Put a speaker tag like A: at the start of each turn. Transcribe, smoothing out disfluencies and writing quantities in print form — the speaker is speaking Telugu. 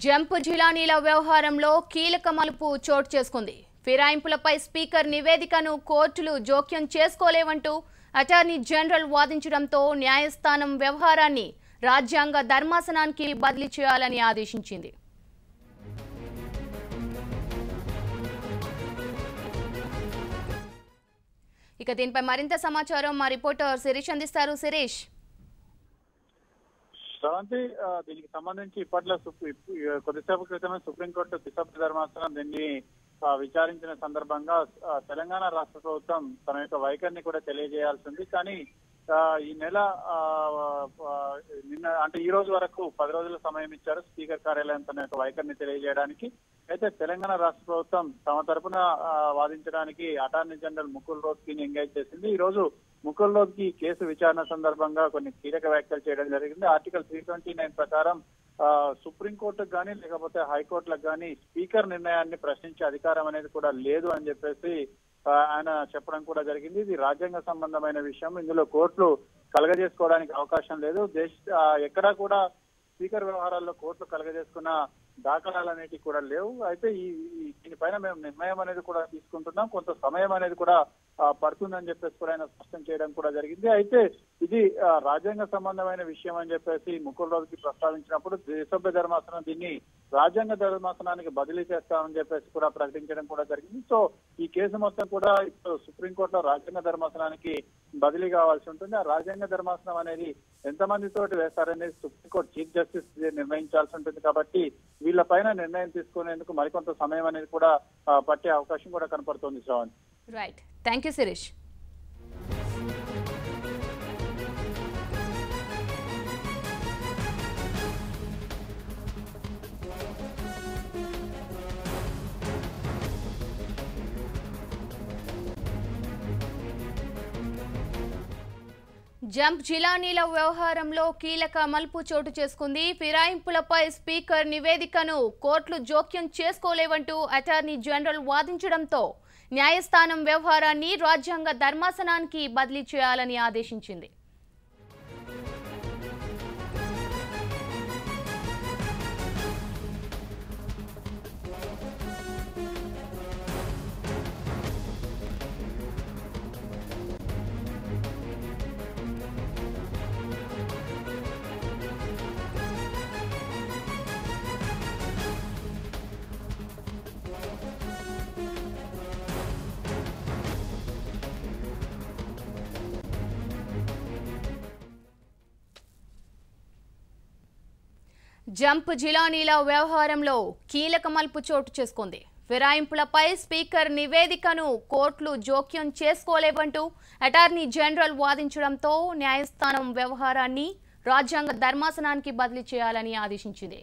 A: జంప్ జిలానీల వ్యవహారంలో కీలక మలుపు చోటు చేసుకుంది. ఫిరాయింపులపై స్పీకర్ నివేదికను కోర్టులు జోక్యం చేసుకోలేవంటూ అటార్నీ జనరల్ వాదించడంతో న్యాయస్థానం వ్యవహారాన్ని రాజ్యాంగ ధర్మాసనానికి బదిలీ చేయాలని ఆదేశించింది. ఇక దీనిపై మరింత సమాచారం మా రిపోర్టర్ శిరీష్ అందిస్తారు. శిరీష్,
B: శ్రవంతి, దీనికి సంబంధించి ఇప్పట్లో కొద్దిసేపు క్రితమే సుప్రీంకోర్టు దిశభ్ర ధర్మాసనం దీన్ని విచారించిన సందర్భంగా తెలంగాణ రాష్ట్ర ప్రభుత్వం తన యొక్క వైఖరిని కూడా తెలియజేయాల్సింది. కానీ ఈ నెల నిన్న అంటే ఈ రోజు వరకు 10 రోజుల సమయం ఇచ్చారు స్పీకర్ కార్యాలయం తన యొక్క వైఖరిని తెలియజేయడానికి. అయితే తెలంగాణ రాష్ట్ర ప్రభుత్వం తమ తరపున వాదించడానికి అటార్నీ జనరల్ ముకుల్ రోహ్తగీని ఎంగేజ్ చేసింది. ఈ రోజు ముకుల్ రోహ్తగీ కేసు విచారణ సందర్భంగా కొన్ని కీలక వ్యాఖ్యలు చేయడం జరిగింది. ఆర్టికల్ 329 ప్రకారం సుప్రీంకోర్టుకు కానీ లేకపోతే హైకోర్టులకు కానీ స్పీకర్ నిర్ణయాన్ని ప్రశ్నించే అధికారం అనేది కూడా లేదు అని చెప్పేసి ఆయన చెప్పడం కూడా జరిగింది. ఇది రాజ్యాంగ సంబంధమైన విషయం, ఇందులో కోర్టులు కలగజేసుకోవడానికి అవకాశం లేదు. ఎక్కడా కూడా స్పీకర్ వ్యవహారాల్లో కోర్టులు కలగజేసుకున్న దాఖలాలు అనేవి కూడా లేవు. అయితే దీనిపైన మేము నిర్ణయం అనేది కూడా తీసుకుంటున్నాం, కొంత సమయం అనేది కూడా పడుతుందని చెప్పేసి కూడా ఆయన స్పష్టం చేయడం కూడా జరిగింది. అయితే ఇది రాజ్యాంగ సంబంధమైన విషయం అని చెప్పేసి ముకుల్ రోహ్తగీ ప్రస్తావించినప్పుడు దిశభ్ర ధర్మాసనం దీన్ని రాజ్యాంగ ధర్మాసనానికి బదిలీ చేస్తామని చెప్పేసి కూడా ప్రకటించడం కూడా జరిగింది. సో ఈ కేసు మొత్తం కూడా ఇప్పుడు సుప్రీంకోర్టులో రాజ్యాంగ ధర్మాసనానికి బదిలీ కావాల్సి ఉంటుంది. ఆ రాజ్యాంగ ధర్మాసనం అనేది ఎంతమందితోటి వేస్తారనేది సుప్రీంకోర్టు చీఫ్ జస్టిస్ నిర్ణయించాల్సి ఉంటుంది. కాబట్టి వీళ్ళపైన నిర్ణయం తీసుకునేందుకు మరికొంత సమయం అనేది కూడా పట్టే అవకాశం కూడా కనపడుతోంది. Shravan,
A: right, thank you Sirish. Jump జిలానీల వ్యవహారంలో కీలక మలుపు చోటు చేసుకుంది. ఫిరాయింపులపై స్పీకర్ నివేదికను కోర్టులు జోక్యం చేసుకోలేవంటూ అటార్నీ జనరల్ వాదించడంతో న్యాయస్థానం వ్యవహారాన్ని రాజ్యాంగ ధర్మాసనానికి బదిలీ చేయాలని ఆదేశించింది. జంప్ జిలానీల వ్యవహారంలో కీలక మలుపు చోటు చేసుకుంది. ఫిరాయింపులపై స్పీకర్ నివేదికను కోర్టులు జోక్యం చేసుకోలేవంటూ అటార్నీ జనరల్ వాదించడంతో న్యాయస్థానం వ్యవహారాన్ని రాజ్యాంగ ధర్మాసనానికి బదిలీ చేయాలని ఆదేశించింది.